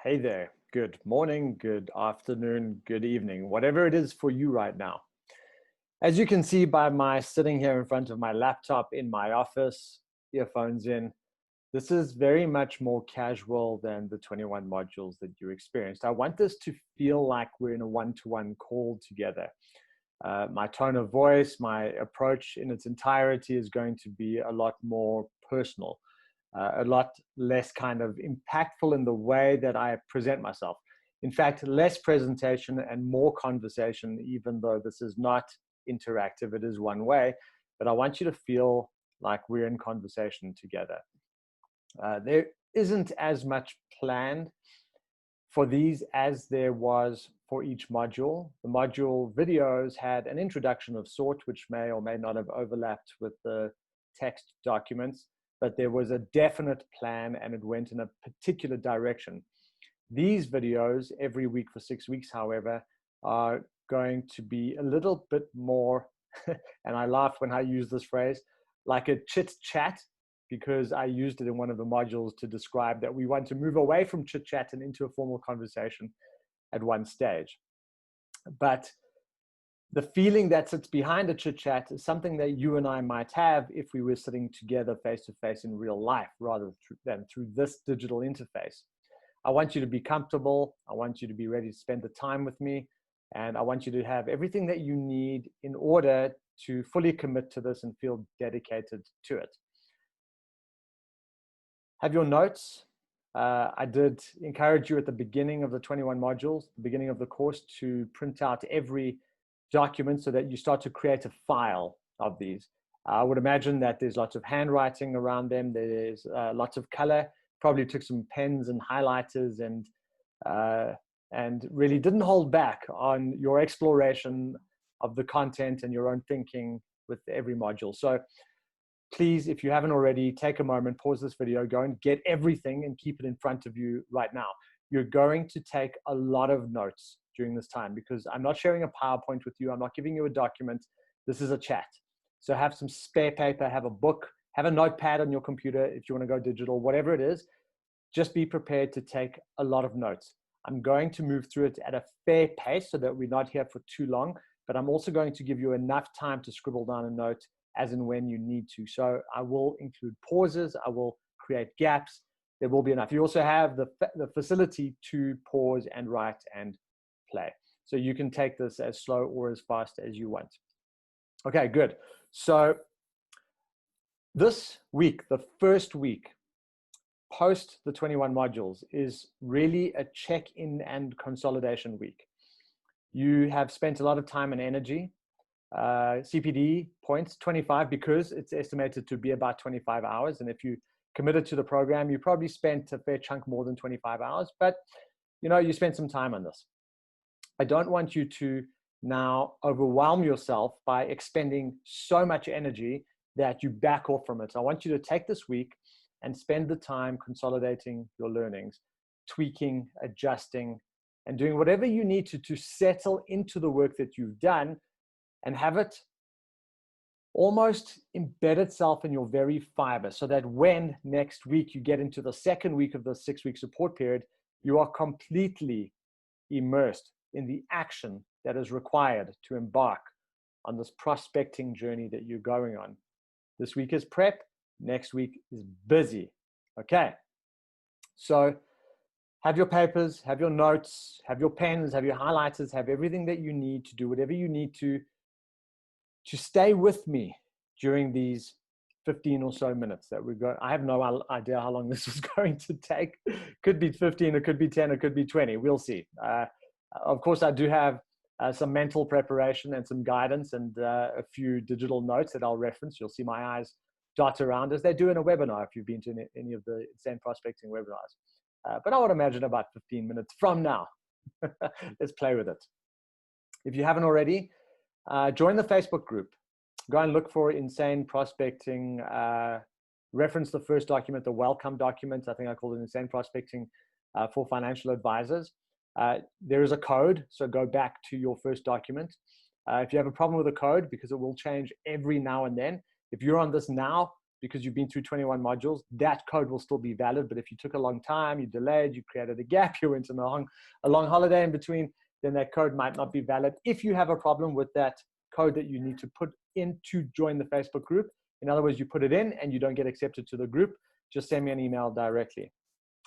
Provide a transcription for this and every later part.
Hey there. Good morning, good afternoon, good evening, whatever it is for you right now. As you can see by my sitting here in front of my laptop in my office, earphones in, this is very much more casual than the 21 modules that you experienced. I want this to feel like we're in a one-to-one call together. My tone of voice, my approach in its entirety is going to be a lot more personal, a lot less kind of impactful in the way that I present myself. In fact, less presentation and more conversation, even though this is not interactive, it is one way, but I want you to feel like we're in conversation together. There isn't as much planned for these as there was for each module. The module videos had an introduction of sort, which may or may not have overlapped with the text documents, but there was a definite plan and it went in a particular direction. These videos every week for 6 weeks, however, are going to be a little bit more, and I laugh when I use this phrase, like a chit chat, because I used it in one of the modules to describe that we want to move away from chit chat and into a formal conversation at one stage. But the feeling that sits behind a chit chat is something that you and I might have if we were sitting together face to face in real life rather than through this digital interface. I want you to be comfortable. I want you to be ready to spend the time with me. And I want you to have everything that you need in order to fully commit to this and feel dedicated to it. Have your notes. I did encourage you at the beginning of the 21 modules, the beginning of the course, to print out every document so that you start to create a file of these. I would imagine that there's lots of handwriting around them. There's lots of color. Probably took some pens and highlighters and really didn't hold back on your exploration of the content and your own thinking with every module. So please, if you haven't already, take a moment, pause this video, go and get everything and keep it in front of you right now. You're going to take a lot of notes during this time because I'm not sharing a PowerPoint with you. I'm not giving you a document. This is a chat. So have some spare paper, have a book, have a notepad on your computer if you want to go digital, whatever it is. Just be prepared to take a lot of notes. I'm going to move through it at a fair pace so that we're not here for too long, but I'm also going to give you enough time to scribble down a note as and when you need to. So I will include pauses, I will create gaps, there will be enough. You also have the facility to pause and write and play. So you can take this as slow or as fast as you want. Okay, good. So this week, the first week, post the 21 modules is really a check-in and consolidation week. You have spent a lot of time and energy. CPD points 25 because it's estimated to be about 25 hours. And if you committed to the program, you probably spent a fair chunk more than 25 hours, but you spent some time on this. I don't want you to now overwhelm yourself by expending so much energy that you back off from it. I want you to take this week and spend the time consolidating your learnings, tweaking, adjusting, and doing whatever you need to settle into the work that you've done and have it almost embed itself in your very fiber so that when next week you get into the second week of the 6-week support period, you are completely immersed in the action that is required to embark on this prospecting journey that you're going on. This week is prep, next week is busy. Okay, so have your papers, have your notes, have your pens, have your highlighters, have everything that you need to do whatever you need to stay with me during these 15 or so minutes that we've got. I have no idea how long this is going to take. Could be 15, it could be 10, it could be 20. We'll see. Of course, I do have some mental preparation and some guidance and a few digital notes that I'll reference. You'll see my eyes dot around as they do in a webinar if you've been to any of the Insane Prospecting webinars. But I would imagine about 15 minutes from now. Let's play with it. If you haven't already, join the Facebook group. Go and look for Insane Prospecting. Reference the first document, the welcome document. I think I called it Insane Prospecting for Financial Advisors. There is a code, so go back to your first document. If you have a problem with the code, because it will change every now and then, if you're on this now, because you've been through 21 modules, that code will still be valid. But if you took a long time, you delayed, you created a gap, you went on a long holiday in between, then that code might not be valid. If you have a problem with that code that you need to put in to join the Facebook group, in other words, you put it in and you don't get accepted to the group, just send me an email directly.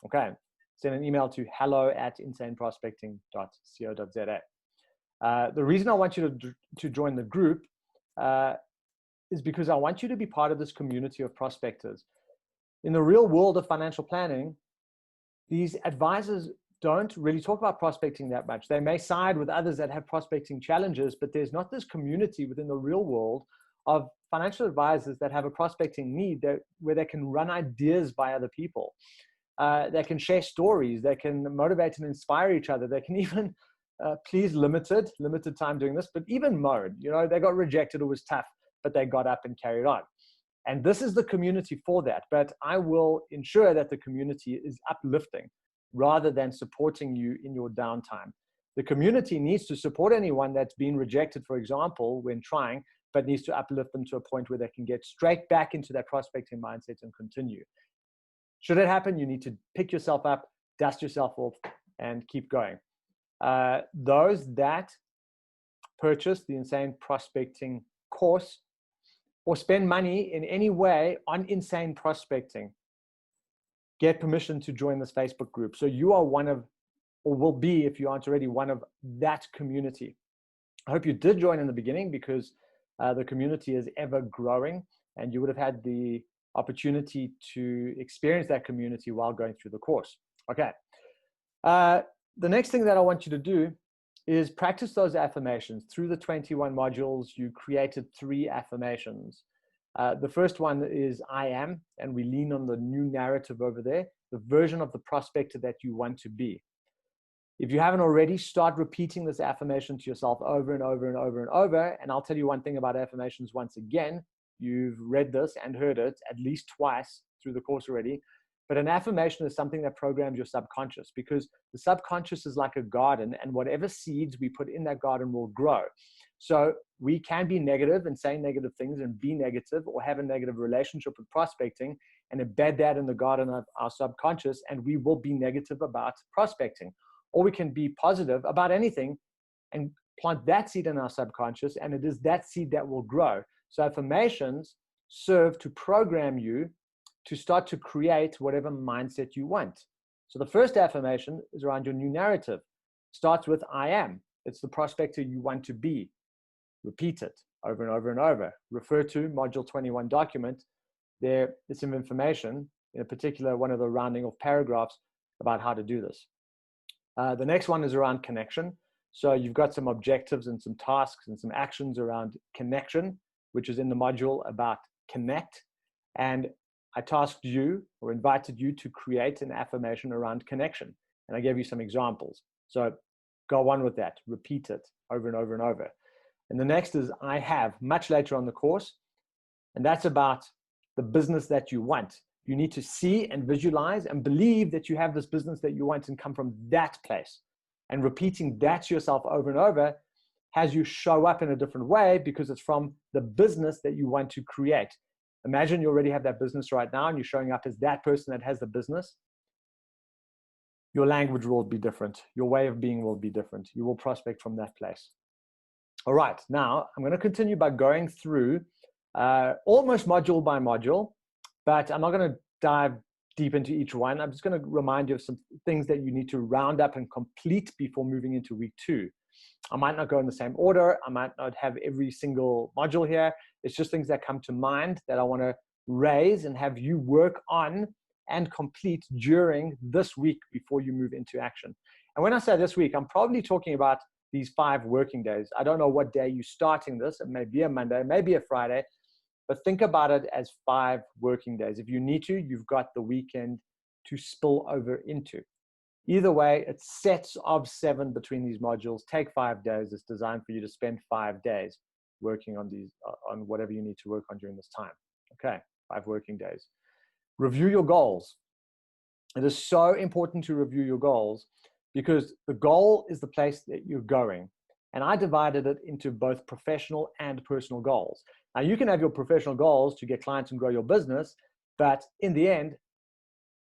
Okay, send an email to hello@insaneprospecting.co.za. The reason I want you to join the group is because I want you to be part of this community of prospectors. In the real world of financial planning, these advisors don't really talk about prospecting that much. They may side with others that have prospecting challenges, but there's not this community within the real world of financial advisors that have a prospecting need where they can run ideas by other people. They can share stories. They can motivate and inspire each other. They can even please limited time doing this, but even mode, they got rejected, it was tough, but they got up and carried on. And this is the community for that. But I will ensure that the community is uplifting rather than supporting you in your downtime. The community needs to support anyone that's been rejected, for example, when trying, but needs to uplift them to a point where they can get straight back into that prospecting mindset and continue. Should it happen, you need to pick yourself up, dust yourself off, and keep going. Those that purchase the Insane Prospecting course or spend money in any way on Insane Prospecting get permission to join this Facebook group. So you are one of, or will be, if you aren't already, one of that community. I hope you did join in the beginning because the community is ever growing and you would have had the opportunity to experience that community while going through the course. Okay. The next thing that I want you to do is practice those affirmations. Through the 21 modules, you created 3 affirmations. The first one is I am, and we lean on the new narrative over there, the version of the prospector that you want to be. If you haven't already, start repeating this affirmation to yourself over and over and over and over. And I'll tell you one thing about affirmations once again. You've read this and heard it at least twice through the course already. But an affirmation is something that programs your subconscious, because the subconscious is like a garden, and whatever seeds we put in that garden will grow. So we can be negative and say negative things and be negative, or have a negative relationship with prospecting and embed that in the garden of our subconscious, and we will be negative about prospecting. Or we can be positive about anything and plant that seed in our subconscious, and it is that seed that will grow. So affirmations serve to program you to start to create whatever mindset you want. So the first affirmation is around your new narrative. Starts with I am. It's the prospector you want to be. Repeat it over and over and over. Refer to Module 21 document. There is some information, in particular one of the rounding off paragraphs about how to do this. The next one is around connection. So you've got some objectives and some tasks and some actions around connection, which is in the module about connect. And I tasked you or invited you to create an affirmation around connection. And I gave you some examples. So go on with that. Repeat it over and over and over. And the next is I have, much later on the course. And that's about the business that you want. You need to see and visualize and believe that you have this business that you want and come from that place. And repeating that to yourself over and over has you show up in a different way because it's from the business that you want to create. Imagine you already have that business right now and you're showing up as that person that has the business. Your language will be different. Your way of being will be different. You will prospect from that place. All right, now I'm going to continue by going through almost module by module, but I'm not going to dive deep into each one. I'm just going to remind you of some things that you need to round up and complete before moving into week 2. I might not go in the same order. I might not have every single module here. It's just things that come to mind that I want to raise and have you work on and complete during this week before you move into action. And when I say this week, I'm probably talking about these 5 working days. I don't know what day you're starting this. It may be a Monday, it may be a Friday, but think about it as 5 working days. If you need to, you've got the weekend to spill over into. Either way, it's sets of 7 between these modules. Take 5 days. It's designed for you to spend 5 days working on these, on whatever you need to work on during this time. Okay, 5 working days. Review your goals. It is so important to review your goals because the goal is the place that you're going. And I divided it into both professional and personal goals. Now, you can have your professional goals to get clients and grow your business, but in the end,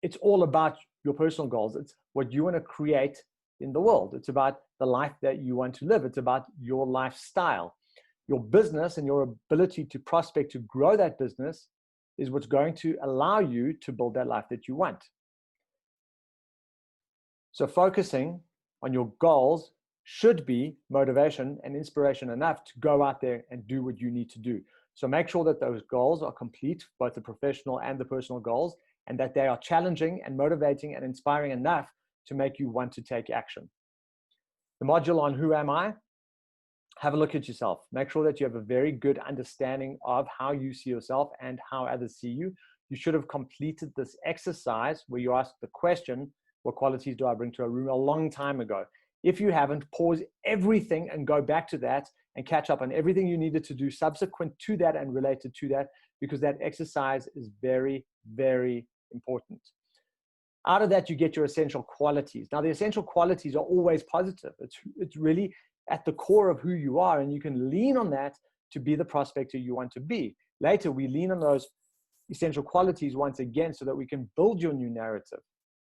it's all about your personal goals. It's what you want to create in the world. It's about the life that you want to live. It's about your lifestyle. Your business and your ability to prospect, to grow that business, is what's going to allow you to build that life that you want. So focusing on your goals should be motivation and inspiration enough to go out there and do what you need to do. So make sure that those goals are complete, both the professional and the personal goals, and that they are challenging and motivating and inspiring enough to make you want to take action. The module on Who Am I? Have a look at yourself. Make sure that you have a very good understanding of how you see yourself and how others see you. You should have completed this exercise where you ask the question, what qualities do I bring to a room, a long time ago. If you haven't, pause everything and go back to that and catch up on everything you needed to do subsequent to that and related to that, because that exercise is very, very important. Out of that, you get your essential qualities. Now, the essential qualities are always positive. It's really at the core of who you are, and you can lean on that to be the prospector you want to be. Later, we lean on those essential qualities once again so that we can build your new narrative.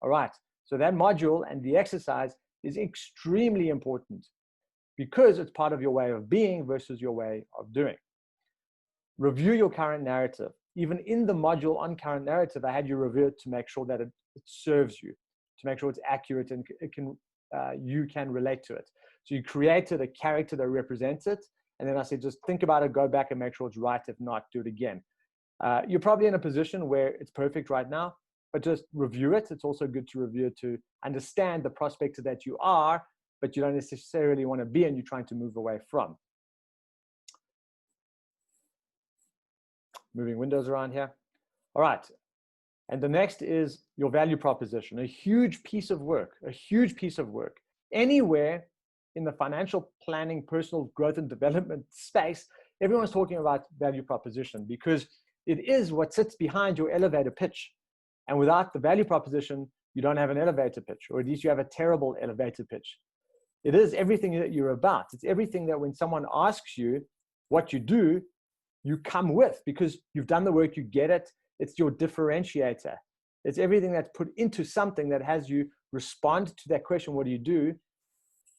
All right, so that module and the exercise is extremely important because it's part of your way of being versus your way of doing. Review your current narrative. Even in the module on current narrative, I had you review it to make sure that it serves you, to make sure it's accurate and you can relate to it. So you created a character that represents it. And then I said, just think about it, go back and make sure it's right. If not, do it again. You're probably in a position where it's perfect right now, but just review it. It's also good to review it to understand the prospector that you are, but you don't necessarily want to be and you're trying to move away from. Moving windows around here. All right. And the next is your value proposition, a huge piece of work, Anywhere in the financial planning, personal growth and development space, everyone's talking about value proposition because it is what sits behind your elevator pitch. And without the value proposition, you don't have an elevator pitch, or at least you have a terrible elevator pitch. It is everything that you're about. It's everything that when someone asks you what you do, you come with because you've done the work, you get it. It's your differentiator. It's everything that's put into something that has you respond to that question, what do you do,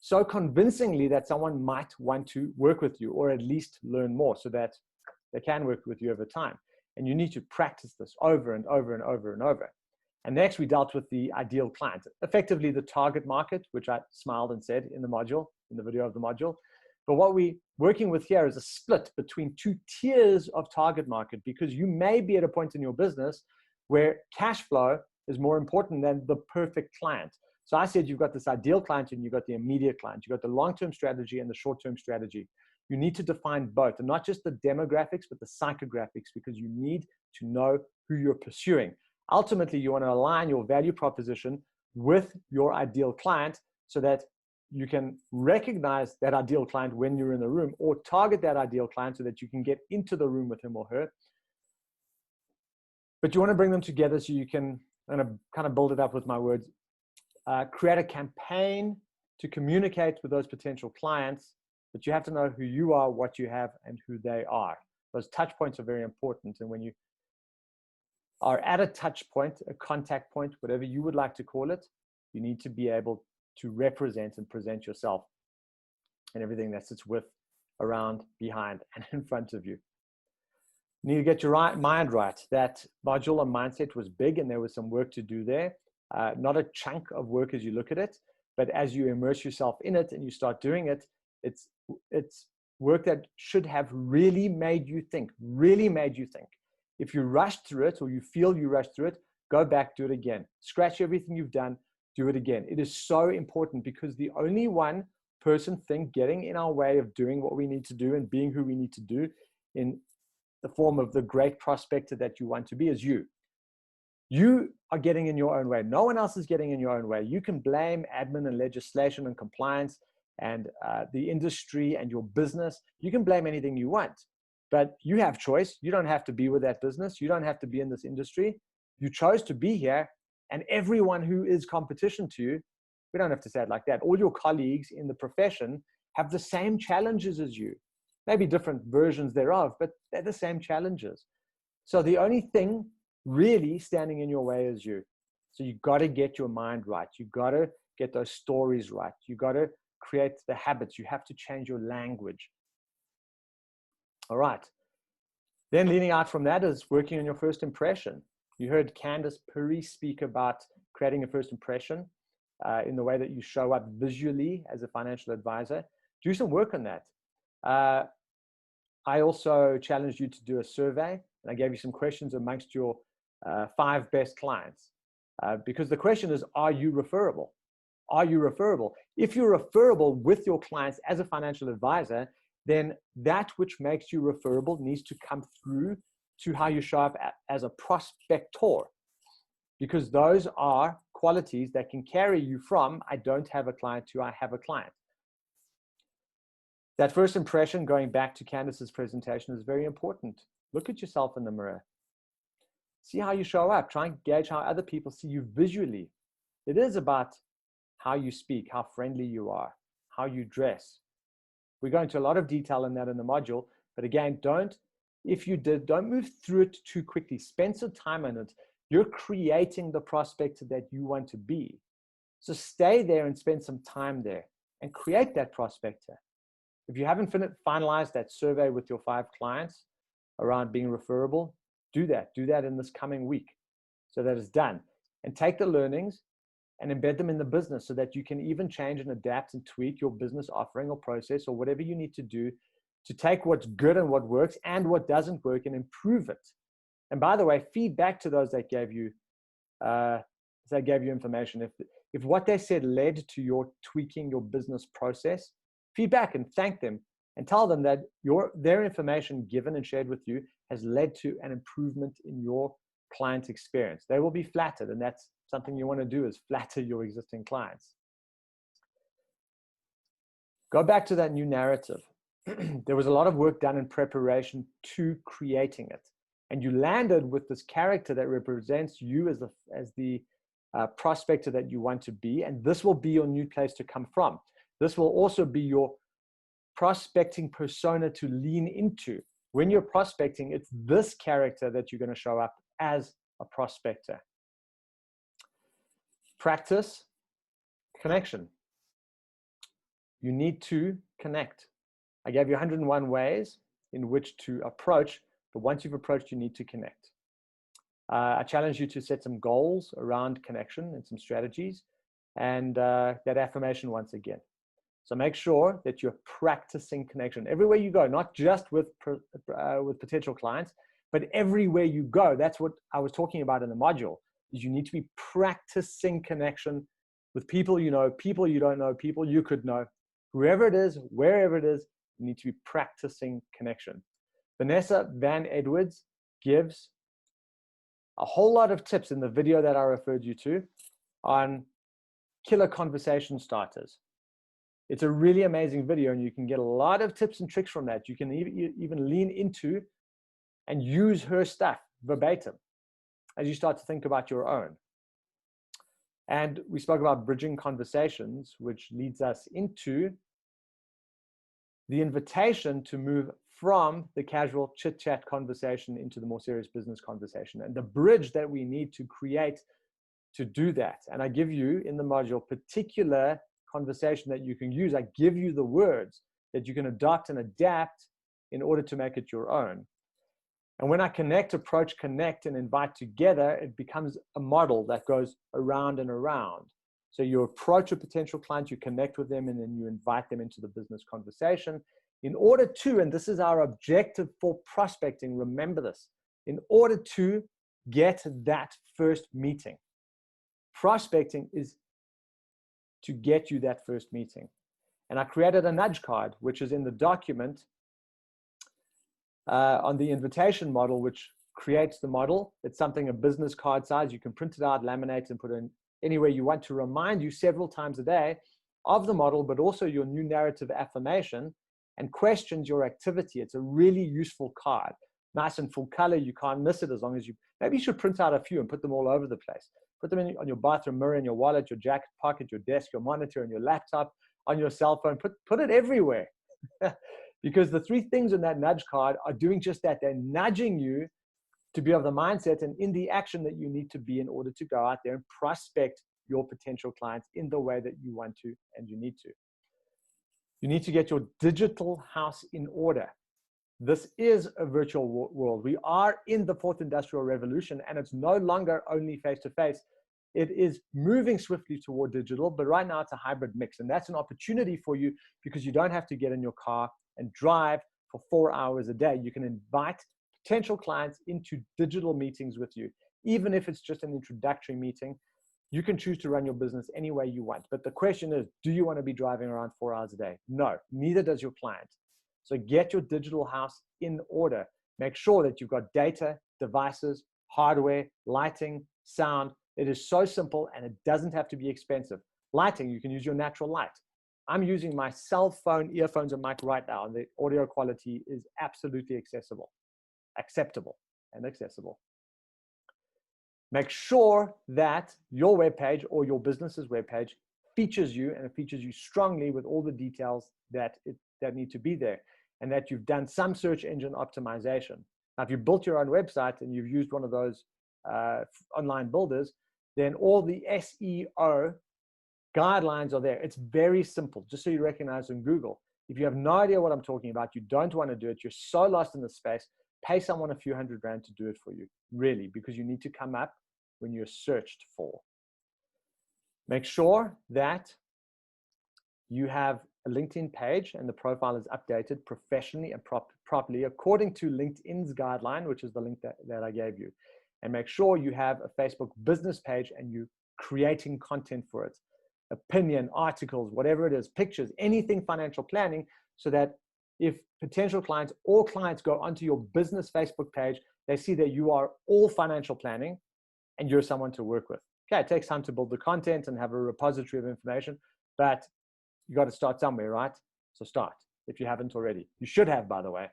so convincingly that someone might want to work with you or at least learn more so that they can work with you over time. And you need to practice this over and over and over and over. And next, we dealt with the ideal client, effectively the target market, which I smiled and said in the module, in the video of the module. But what we're working with here is a split between two tiers of target market, because you may be at a point in your business where cash flow is more important than the perfect client. So I said you've got this ideal client and you've got the immediate client. You've got the long-term strategy and the short-term strategy. You need to define both, and not just the demographics, but the psychographics, because you need to know who you're pursuing. Ultimately, you want to align your value proposition with your ideal client so that you can recognize that ideal client when you're in the room, or target that ideal client so that you can get into the room with him or her. But you want to bring them together so you can, I'm going to kind of build it up with my words, create a campaign to communicate with those potential clients, but you have to know who you are, what you have, and who they are. Those touch points are very important. And when you are at a touch point, a contact point, whatever you would like to call it, you need to be able to represent and present yourself and everything that sits with, around, behind, and in front of you. You need to get your mind right. That module on mindset was big and there was some work to do there. Not a chunk of work as you look at it, but as you immerse yourself in it and you start doing it, it's work that should have really made you think, If you rushed through it or you feel you rushed through it, go back, do it again. Scratch everything you've done, do it again. It is so important because the only one person thing getting in our way of doing what we need to do and being who we need to do in the form of the great prospector that you want to be is you. You are getting in your own way. No one else is getting in your own way. You can blame admin and legislation and compliance and the industry and your business. You can blame anything you want, but you have choice. You don't have to be with that business. You don't have to be in this industry. You chose to be here, and everyone who is competition to you, we don't have to say it like that, all your colleagues in the profession have the same challenges as you, maybe different versions thereof, but they're the same challenges. So the only thing really standing in your way is you. So you got to get your mind right. You got to get those stories right. You got to create the habits. You have to change your language. All right. Then leading out from that is working on your first impression. You heard Candace Puri speak about creating a first impression in the way that you show up visually as a financial advisor. Do some work on that. I also challenged you to do a survey, and I gave you some questions amongst your 5 best clients. Because the question is, are you referable? Are you referable? If you're referable with your clients as a financial advisor, then that which makes you referable needs to come through to how you show up as a prospector, because those are qualities that can carry you from I don't have a client to I have a client. That first impression, going back to Candace's presentation, is very important. Look at yourself in the mirror. See how you show up. Try and gauge how other people see you visually. It is about how you speak, how friendly you are, how you dress. We go into a lot of detail in that in the module, but again, don't move through it too quickly. Spend some time on it. You're creating the prospector that you want to be. So stay there and spend some time there and create that prospector. If you haven't finalized that survey with your 5 clients around being referable, do that. Do that in this coming week so that it's done. And take the learnings and embed them in the business so that you can even change and adapt and tweak your business offering or process or whatever you need to do to take what's good and what works and what doesn't work and improve it. And by the way, feed back to those that gave you information. If what they said led to your tweaking your business process, feedback and thank them and tell them that their information given and shared with you has led to an improvement in your client experience. They will be flattered, and that's something you want to do, is flatter your existing clients. Go back to that new narrative. There was a lot of work done in preparation to creating it, and you landed with this character that represents you as the prospector that you want to be, and this will be your new place to come from. This will also be your prospecting persona to lean into. When you're prospecting, it's this character that you're going to show up as a prospector. Practice connection. You need to connect. I gave you 101 ways in which to approach, but once you've approached, you need to connect. I challenge you to set some goals around connection and some strategies, and that affirmation once again. So make sure that you're practicing connection everywhere you go, not just with potential clients, but everywhere you go. That's what I was talking about in the module, is you need to be practicing connection with people you know, people you don't know, people you could know, whoever it is, wherever it is, you need to be practicing connection. Vanessa Van Edwards gives a whole lot of tips in the video that I referred you to on killer conversation starters. It's a really amazing video, and you can get a lot of tips and tricks from that. You can even lean into and use her stuff verbatim as you start to think about your own. And we spoke about bridging conversations, which leads us into the invitation to move from the casual chit-chat conversation into the more serious business conversation, and the bridge that we need to create to do that. And I give you in the module particular conversation that you can use. I give you the words that you can adopt and adapt in order to make it your own. And when I connect, approach, connect, and invite together, it becomes a model that goes around and around. So you approach a potential client, you connect with them, and then you invite them into the business conversation in order to, and this is our objective for prospecting, remember this, in order to get that first meeting. Prospecting is to get you that first meeting. And I created a nudge card, which is in the document on the invitation model, which creates the model. It's something a business card size. You can print it out, laminate it, and put it in anywhere you want to remind you several times a day of the model, but also your new narrative affirmation and questions your activity. It's a really useful card. Nice and full color. You can't miss it as long as you, maybe you should print out a few and put them all over the place. Put them on your bathroom mirror, in your wallet, your jacket pocket, your desk, your monitor, and your laptop, on your cell phone. Put it everywhere. Because the 3 things on that nudge card are doing just that. They're nudging you to be of the mindset and in the action that you need to be in order to go out there and prospect your potential clients in the way that you want to and you need to. You need to get your digital house in order. This is a virtual world. We are in the 4th industrial revolution, and it's no longer only face-to-face. It is moving swiftly toward digital, but right now it's a hybrid mix. And that's an opportunity for you because you don't have to get in your car and drive for 4 hours a day. You can invite potential clients into digital meetings with you. Even if it's just an introductory meeting, you can choose to run your business any way you want. But the question is, do you want to be driving around 4 hours a day? No, neither does your client. So get your digital house in order. Make sure that you've got data, devices, hardware, lighting, sound. It is so simple and it doesn't have to be expensive. Lighting, you can use your natural light. I'm using my cell phone earphones and mic right now, and the audio quality is absolutely acceptable and accessible. Make sure that your webpage or your business's webpage features you, and it features you strongly with all the details that need to be there, and that you've done some search engine optimization. Now, if you built your own website and you've used one of those online builders, then all the SEO guidelines are there. It's very simple, just so you recognize on Google. If you have no idea what I'm talking about, you don't want to do it, you're so lost in the space, pay someone a few $100 to do it for you, really, because you need to come up when you're searched for. Make sure that you have a LinkedIn page and the profile is updated professionally and properly according to LinkedIn's guideline, which is the link that I gave you. And make sure you have a Facebook business page and you're creating content for it. Opinion, articles, whatever it is, pictures, anything financial planning, so that if potential clients or clients go onto your business Facebook page, they see that you are all financial planning and you're someone to work with. Okay, it takes time to build the content and have a repository of information, but you got to start somewhere, right? So start if you haven't already. You should have, by the way.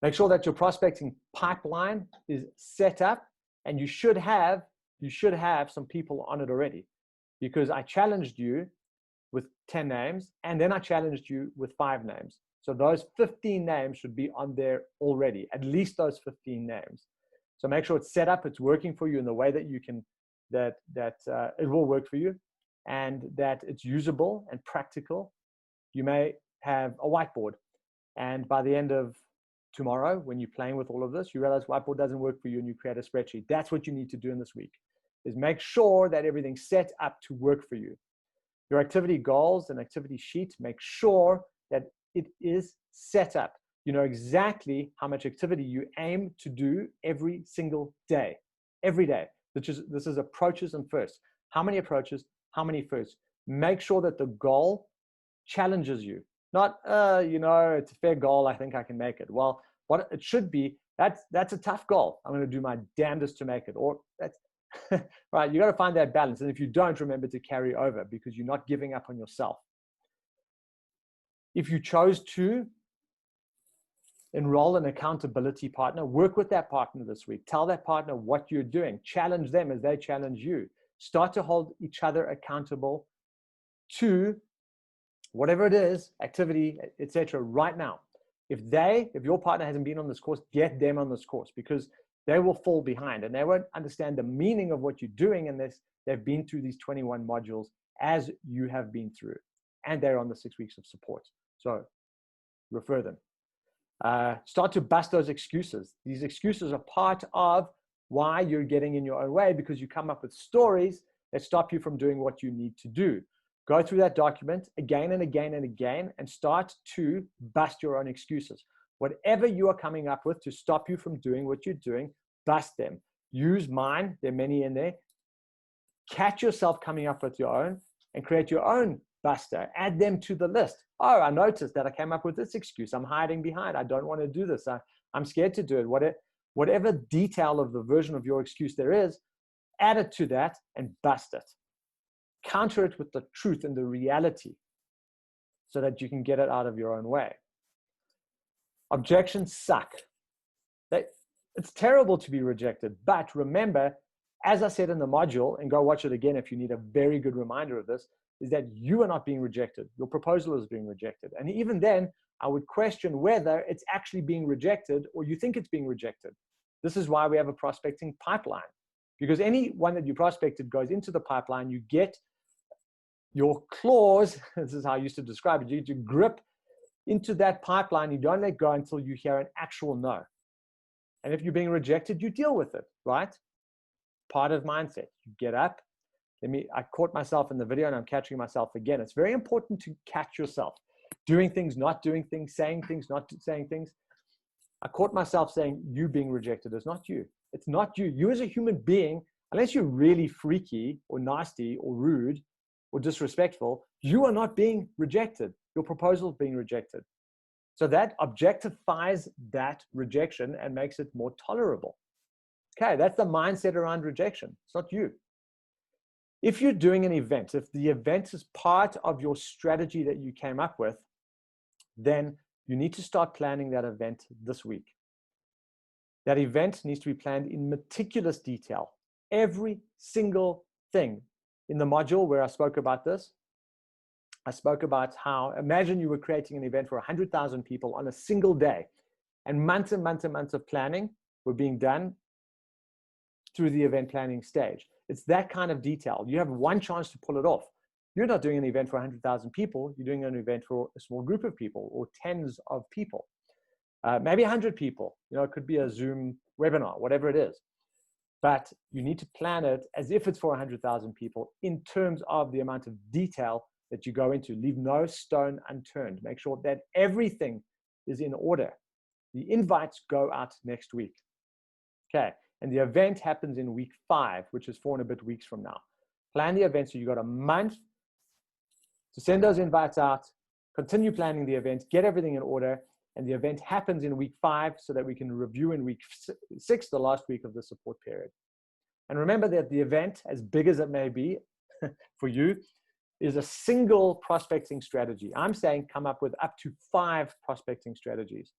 Make sure that your prospecting pipeline is set up, and you should have some people on it already, because I challenged you with 10 names, and then I challenged you with 5 names. So those 15 names should be on there already, at least those 15 names. So make sure it's set up, it's working for you in the way that you can, that it will work for you, and that it's usable and practical. You may have a whiteboard, and by the end of tomorrow, when you're playing with all of this, you realize whiteboard doesn't work for you and you create a spreadsheet. That's what you need to do in this week, is make sure that everything's set up to work for you. Your activity goals and activity sheet, make sure that it is set up. You know exactly how much activity you aim to do every single day, every day. This is approaches and firsts. How many approaches? How many firsts? Make sure that the goal challenges you. Not, it's a fair goal, I think I can make it. Well, what it should be, that's a tough goal. I'm going to do my damnedest to make it. Or that's, right, you got to find that balance. And if you don't, remember to carry over, because you're not giving up on yourself. If you chose to enroll an accountability partner, work with that partner this week. Tell that partner what you're doing. Challenge them as they challenge you. Start to hold each other accountable to whatever it is, activity, etc. right now. If your partner hasn't been on this course, get them on this course, because they will fall behind and they won't understand the meaning of what you're doing unless they've been through these 21 modules as you have been through, and they're on the 6 weeks of support. So refer them. Start to bust those excuses. These excuses are part of why you're getting in your own way, because you come up with stories that stop you from doing what you need to do. Go through that document again and again and again and start to bust your own excuses. Whatever you are coming up with to stop you from doing what you're doing, bust them. Use mine, there are many in there. Catch yourself coming up with your own and create your own buster. Add them to the list. Oh, I noticed that I came up with this excuse. I'm hiding behind. I don't want to do this. I'm scared to do it. Whatever detail of the version of your excuse there is, add it to that and bust it. Counter it with the truth and the reality so that you can get it out of your own way. Objections suck. It's terrible to be rejected, but remember, as I said in the module, and go watch it again if you need a very good reminder of this, is that you are not being rejected. Your proposal is being rejected. And even then, I would question whether it's actually being rejected or you think it's being rejected. This is why we have a prospecting pipeline, because any one that you prospected goes into the pipeline. You get your claws, this is how I used to describe it, you grip into that pipeline. You don't let go until you hear an actual no. And if you're being rejected, you deal with it, right? Part of mindset. You get up. I caught myself in the video and I'm catching myself again. It's very important to catch yourself. Doing things, not doing things, saying things, not saying things. I caught myself saying, you being rejected is not you. It's not you. You as a human being, unless you're really freaky or nasty or rude or disrespectful, you are not being rejected. Your proposal is being rejected. So that objectifies that rejection and makes it more tolerable. Okay, that's the mindset around rejection. It's not you. If you're doing an event, if the event is part of your strategy that you came up with, then you need to start planning that event this week. That event needs to be planned in meticulous detail. Every single thing. In the module where I spoke about this, I spoke about how, imagine you were creating an event for 100,000 people on a single day, and months and months and months of planning were being done through the event planning stage. It's that kind of detail. You have one chance to pull it off. You're not doing an event for 100,000 people. You're doing an event for a small group of people or tens of people, maybe 100 people. It could be a Zoom webinar, whatever it is. But you need to plan it as if it's for 100,000 people in terms of the amount of detail that you go into. Leave no stone unturned. Make sure that everything is in order. The invites go out next week. Okay. And the event happens in week 5, which is 4 and a bit weeks from now. Plan the event so you've got a month to send those invites out, continue planning the event, get everything in order, and the event happens in week 5 so that we can review in week 6, the last week of the support period. And remember that the event, as big as it may be for you, is a single prospecting strategy. I'm saying come up with up to 5 prospecting strategies,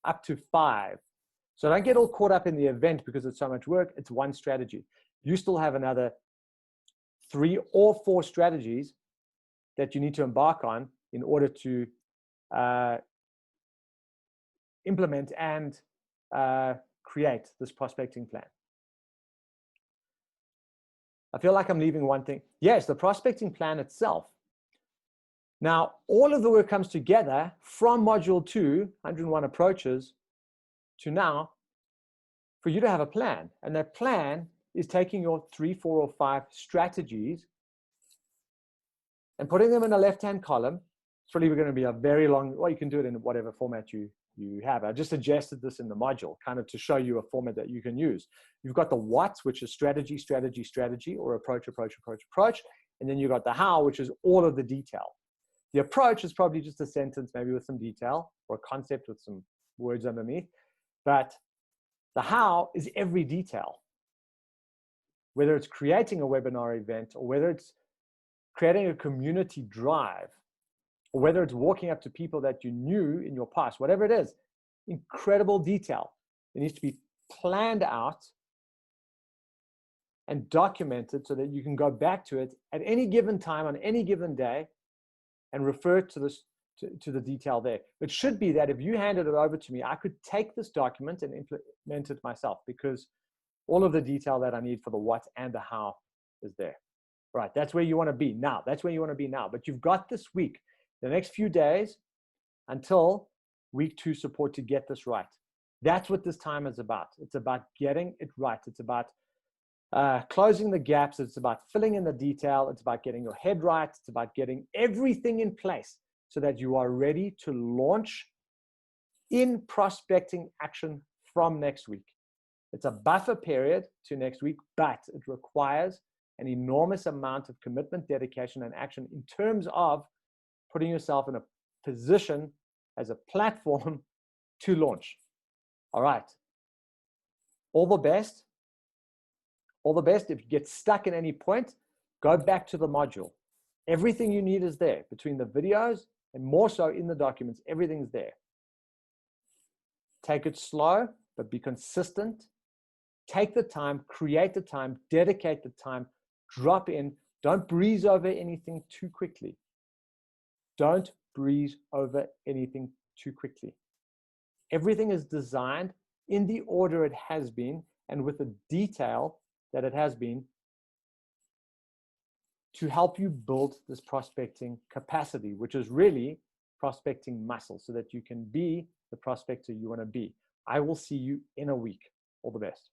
up to 5. So don't get all caught up in the event because it's so much work. It's one strategy. You still have another 3 or 4 strategies that you need to embark on in order to implement and create this prospecting plan. I feel like I'm leaving one thing. Yes, the prospecting plan itself. Now, all of the work comes together from module 2, 101 approaches, to now for you to have a plan. And that plan is taking your 3, 4, or 5 strategies and putting them in a left-hand column. It's probably going to be a very long, well, you can do it in whatever format you have. I just suggested this in the module, kind of to show you a format that you can use. You've got the what, which is strategy, strategy, strategy, or approach, approach, approach, approach. And then you've got the how, which is all of the detail. The approach is probably just a sentence, maybe with some detail, or a concept with some words underneath. But the how is every detail. Whether it's creating a webinar event, or whether it's creating a community drive, or whether it's walking up to people that you knew in your past, whatever it is, incredible detail. It needs to be planned out and documented so that you can go back to it at any given time on any given day and refer to this to the detail there. It should be that if you handed it over to me, I could take this document and implement it myself, because all of the detail that I need for the what and the how is there. Right, that's where you want to be now. That's where you want to be now. But you've got this week, the next few days until week 2 support to get this right. That's what this time is about. It's about getting it right. It's about closing the gaps. It's about filling in the detail. It's about getting your head right. It's about getting everything in place so that you are ready to launch in prospecting action from next week. It's a buffer period to next week, but it requires an enormous amount of commitment, dedication, and action in terms of putting yourself in a position as a platform to launch. All right. All the best. All the best. If you get stuck at any point, go back to the module. Everything you need is there between the videos and more so in the documents. Everything's there. Take it slow, but be consistent. Take the time, create the time, dedicate the time, drop in, Don't breeze over anything too quickly. Don't breeze over anything too quickly. Everything is designed in the order it has been and with the detail that it has been to help you build this prospecting capacity, which is really prospecting muscle, so that you can be the prospector you want to be. I will see you in a week. All the best.